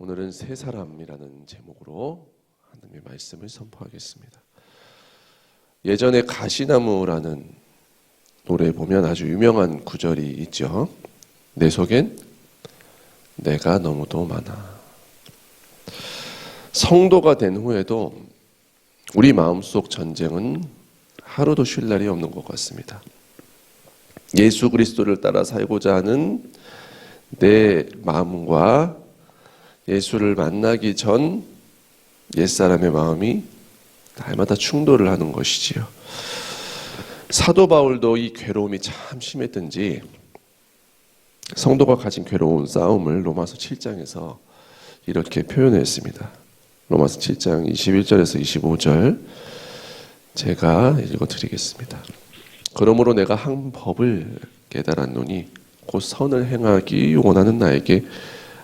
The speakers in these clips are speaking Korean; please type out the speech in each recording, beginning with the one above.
오늘은 세 사람이라는 제목으로 하나님의 말씀을 선포하겠습니다. 예전에 가시나무라는 노래에 보면 아주 유명한 구절이 있죠. 내 속엔 내가 너무도 많아. 성도가 된 후에도 우리 마음속 전쟁은 하루도 쉴 날이 없는 것 같습니다. 예수 그리스도를 따라 살고자 하는 내 마음과 예수를 만나기 전 옛사람의 마음이 날마다 충돌을 하는 것이지요. 사도 바울도 이 괴로움이 참 심했던지 성도가 가진 괴로운 싸움을 로마서 7장에서 이렇게 표현했습니다. 로마서 7장 21절에서 25절 제가 읽어드리겠습니다. 그러므로 내가 한 법을 깨달았노니 곧 선을 행하기 원하는 나에게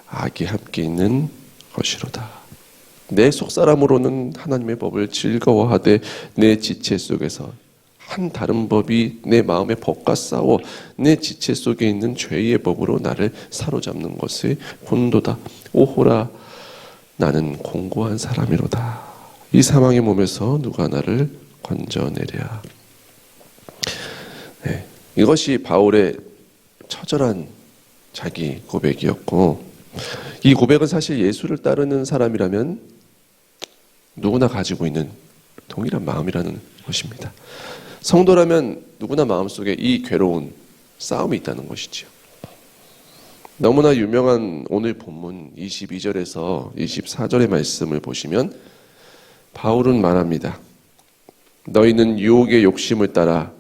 악이 함께 있는 것이로다. 내 속사람으로는 하나님의 법을 즐거워하되 내 지체 속에서 한 다른 법이 내 마음의 법과 싸워 내 지체 속에 있는 죄의 법으로 나를 사로잡는 것을 본도다. 오호라, 나는 공고한 사람이로다. 이 사망의 몸에서 누가 나를 건져내랴. 네, 이것이 바울의 처절한 자기 고백이었고, 이 고백은 사실 예수를 따르는 사람이라면 누구나 가지고 있는 동일한 마음이라는 것입니다. 성도라면 누구나 마음속에 이 괴로운 싸움이 있다는 것이죠. 너무나 유명한 오늘 본문 22절에서 24절의 말씀을 보시면 바울은 말합니다. 너희는 유혹의 욕심을 따라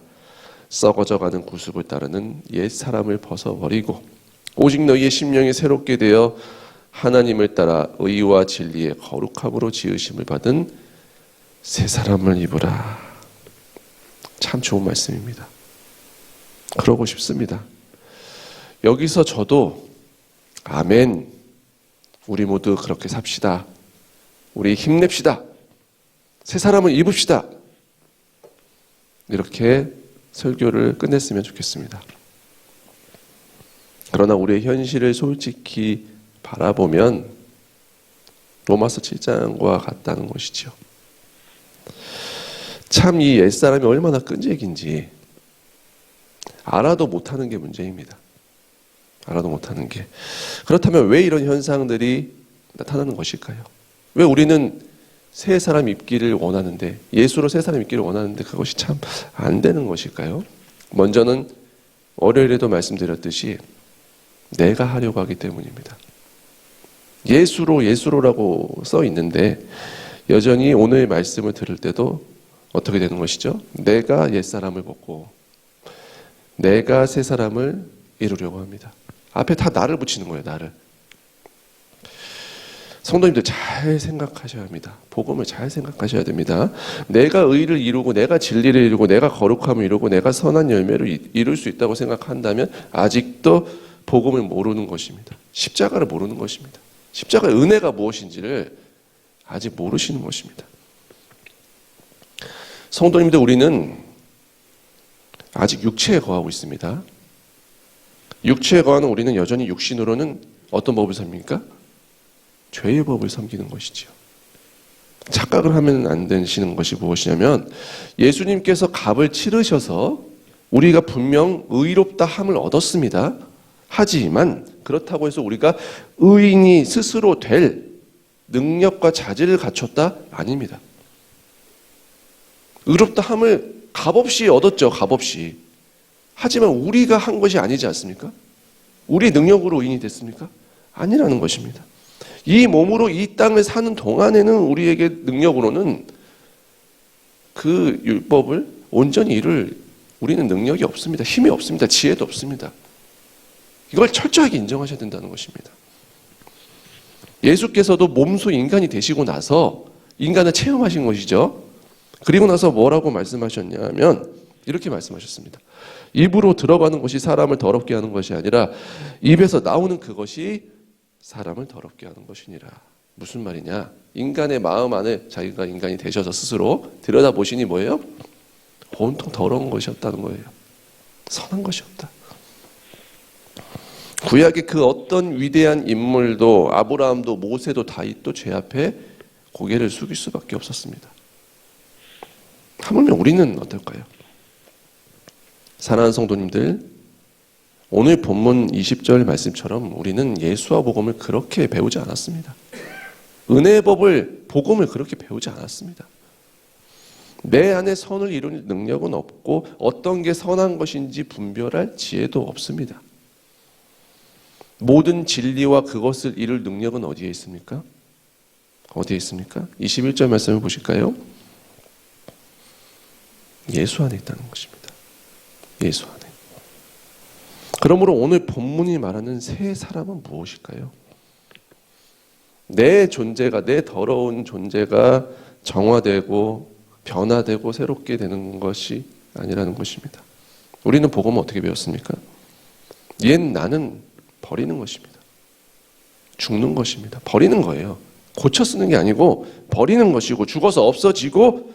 썩어져가는 구습을 따르는 옛 사람을 벗어버리고 오직 너희의 심령이 새롭게 되어 하나님을 따라 의와 진리의 거룩함으로 지으심을 받은 새 사람을 입으라. 참 좋은 말씀입니다. 그러고 싶습니다. 여기서 저도 아멘, 우리 모두 그렇게 삽시다. 우리 힘냅시다. 새 사람을 입읍시다. 이렇게 설교를 끝냈으면 좋겠습니다. 그러나 우리의 현실을 솔직히 바라보면 로마서 7장과 같다는 것이죠. 참 이 옛사람이 얼마나 끈질긴지 알아도 못하는 게 문제입니다. 알아도 못하는 게. 그렇다면 왜 이런 현상들이 나타나는 것일까요? 왜 우리는 새 사람 입기를 원하는데, 예수로 새 사람 입기를 원하는데 그것이 참 안 되는 것일까요? 먼저는 월요일에도 말씀드렸듯이 내가 하려고 하기 때문입니다. 예수로라고 써 있는데 여전히 오늘 말씀을 들을 때도 어떻게 되는 것이죠? 내가 옛사람을 벗고 내가 새 사람을 이루려고 합니다. 앞에 다 나를 붙이는 거예요. 나를. 성도님들 잘 생각하셔야 합니다. 복음을 잘 생각하셔야 됩니다. 내가 의를 이루고 내가 진리를 이루고 내가 거룩함을 이루고 내가 선한 열매를 이룰 수 있다고 생각한다면 아직도 복음을 모르는 것입니다. 십자가를 모르는 것입니다. 십자가의 은혜가 무엇인지를 아직 모르시는 것입니다. 성도님들, 우리는 아직 육체에 거하고 있습니다. 육체에 거하는 우리는 여전히 육신으로는 어떤 법을 섬깁니까? 죄의 법을 섬기는 것이죠. 착각을 하면 안 되시는 것이 무엇이냐면 예수님께서 값을 치르셔서 우리가 분명 의롭다 함을 얻었습니다. 하지만 그렇다고 해서 우리가 의인이 스스로 될 능력과 자질을 갖췄다? 아닙니다. 의롭다 함을 값없이 얻었죠. 값없이. 하지만 우리가 한 것이 아니지 않습니까? 우리 능력으로 의인이 됐습니까? 아니라는 것입니다. 이 몸으로 이 땅을 사는 동안에는 우리에게 능력으로는 그 율법을 온전히 이룰 우리는 능력이 없습니다. 힘이 없습니다. 지혜도 없습니다. 이걸 철저하게 인정하셔야 된다는 것입니다. 예수께서도 몸소 인간이 되시고 나서 인간을 체험하신 것이죠. 그리고 나서 뭐라고 말씀하셨냐면 이렇게 말씀하셨습니다. 입으로 들어가는 것이 사람을 더럽게 하는 것이 아니라 입에서 나오는 그것이 사람을 더럽게 하는 것이니라. 무슨 말이냐? 인간의 마음 안에 자기가 인간이 되셔서 스스로 들여다보시니 뭐예요? 온통 더러운 것이 없다는 거예요. 선한 것이 없다. 구약의 그 어떤 위대한 인물도 아브라함도 모세도 다윗도 죄 앞에 고개를 숙일 수밖에 없었습니다. 하물며 우리는 어떨까요? 사랑하는 성도님들, 오늘 본문 20절 말씀처럼 우리는 예수와 복음을 그렇게 배우지 않았습니다. 은혜의 법을, 복음을 그렇게 배우지 않았습니다. 내 안에 선을 이룰 능력은 없고 어떤 게 선한 것인지 분별할 지혜도 없습니다. 모든 진리와 그것을 이룰 능력은 어디에 있습니까? 어디에 있습니까? 21절 말씀을 보실까요? 예수 안에 있다는 것입니다. 예수 안에. 그러므로 오늘 본문이 말하는 새 사람은 무엇일까요? 내 존재가, 내 더러운 존재가 정화되고 변화되고 새롭게 되는 것이 아니라는 것입니다. 우리는 복음을 어떻게 배웠습니까? 옛 나는 버리는 것입니다. 죽는 것입니다. 버리는 거예요. 고쳐 쓰는 게 아니고 버리는 것이고 죽어서 없어지고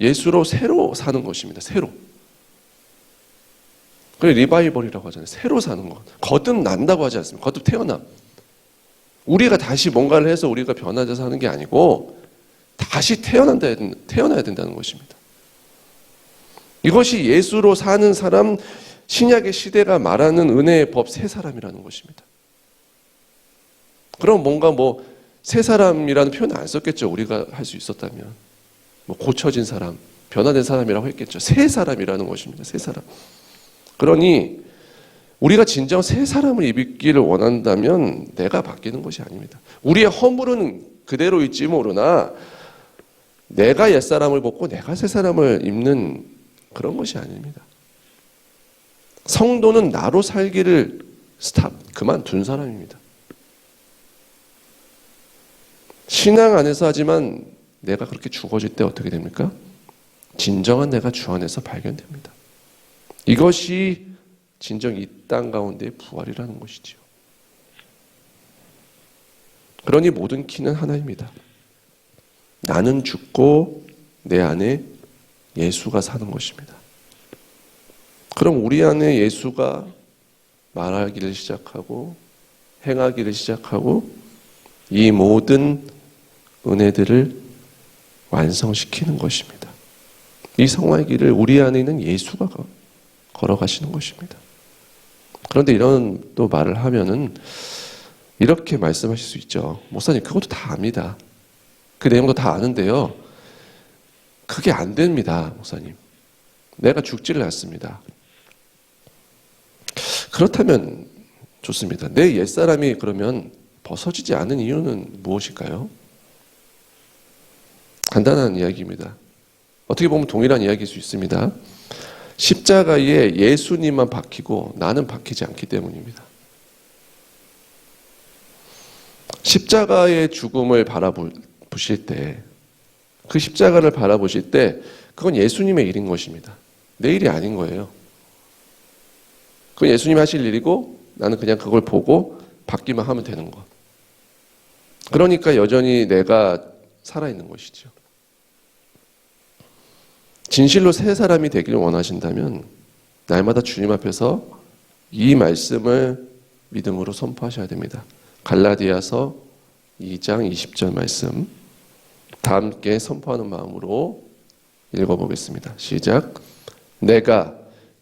예수로 새로 사는 것입니다. 새로. 그래 리바이벌이라고 하잖아요. 새로 사는 것. 거듭난다고 하지 않습니까? 거듭 태어남. 우리가 다시 뭔가를 해서 우리가 변화돼서 하는 게 아니고 다시 태어나야 된다는 것입니다. 이것이 예수로 사는 사람, 신약의 시대가 말하는 은혜의 법 새 사람이라는 것입니다. 그럼 뭔가 새 사람이라는 표현을 안 썼겠죠. 우리가 할 수 있었다면. 고쳐진 사람, 변화된 사람이라고 했겠죠. 새 사람이라는 것입니다. 새 사람. 그러니 우리가 진정 새 사람을 입기를 원한다면 내가 바뀌는 것이 아닙니다. 우리의 허물은 그대로 있지 모르나 내가 옛사람을 벗고 내가 새 사람을 입는 그런 것이 아닙니다. 성도는 나로 살기를 그만둔 사람입니다. 신앙 안에서 하지만 내가 그렇게 죽어질 때 어떻게 됩니까? 진정한 내가 주 안에서 발견됩니다. 이것이 진정 이 땅 가운데의 부활이라는 것이지요. 그러니 모든 키는 하나입니다. 나는 죽고 내 안에 예수가 사는 것입니다. 그럼 우리 안에 예수가 말하기를 시작하고 행하기를 시작하고 이 모든 은혜들을 완성시키는 것입니다. 이 성화의 길을 우리 안에 있는 예수가 걸어가시는 것입니다. 그런데 이런 또 말을 하면은 이렇게 말씀하실 수 있죠. 목사님 그것도 다 압니다. 그 내용도 다 아는데요. 그게 안 됩니다. 목사님. 내가 죽지를 않습니다. 그렇다면 좋습니다. 내 옛사람이 그러면 벗어지지 않은 이유는 무엇일까요? 간단한 이야기입니다. 어떻게 보면 동일한 이야기일 수 있습니다. 십자가에 예수님만 박히고 나는 박히지 않기 때문입니다. 십자가의 죽음을 바라보실 때, 그 십자가를 바라보실 때 그건 예수님의 일인 것입니다. 내 일이 아닌 거예요. 그건 예수님 하실 일이고 나는 그냥 그걸 보고 받기만 하면 되는 것. 그러니까 여전히 내가 살아있는 것이죠. 진실로 새 사람이 되기를 원하신다면 날마다 주님 앞에서 이 말씀을 믿음으로 선포하셔야 됩니다. 갈라디아서 2장 20절 말씀 다 함께 선포하는 마음으로 읽어보겠습니다. 시작. 내가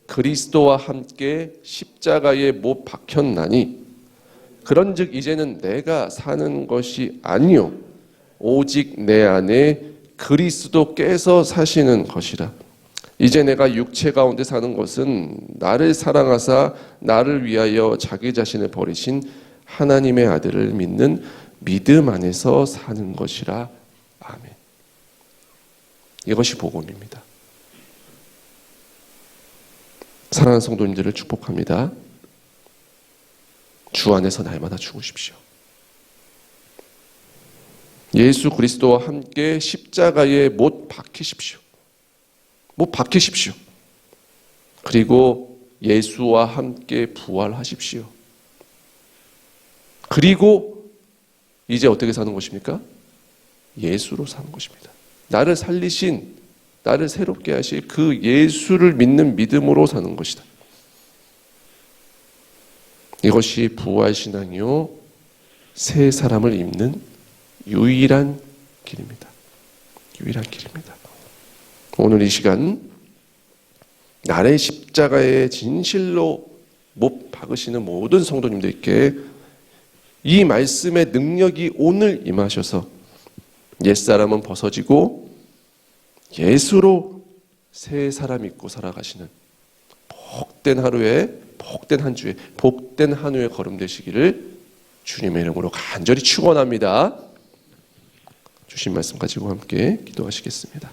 그리스도와 함께 십자가에 못 박혔나니 그런즉 이제는 내가 사는 것이 아니요 오직 내 안에 그리스도께서 사시는 것이라. 이제 내가 육체 가운데 사는 것은 나를 사랑하사 나를 위하여 자기 자신을 버리신 하나님의 아들을 믿는 믿음 안에서 사는 것이라. 아멘. 이것이 복음입니다. 사랑하는 성도님들을 축복합니다. 주 안에서 날마다 죽으십시오. 예수 그리스도와 함께 십자가에 못 박히십시오. 못 박히십시오. 그리고 예수와 함께 부활하십시오. 그리고 이제 어떻게 사는 것입니까? 예수로 사는 것입니다. 나를 살리신, 나를 새롭게 하실 그 예수를 믿는 믿음으로 사는 것이다. 이것이 부활신앙이요 새 사람을 입는 유일한 길입니다. 유일한 길입니다. 오늘 이 시간 나의 십자가의 진실로 못 박으시는 모든 성도님들께 이 말씀의 능력이 오늘 임하셔서 옛사람은 벗어지고 예수로 새 사람 입고 살아가시는 복된 하루에, 복된 한 주에, 복된 한 후에 걸음 되시기를 주님의 이름으로 간절히 축원합니다. 주신 말씀 가지고 함께 기도하시겠습니다.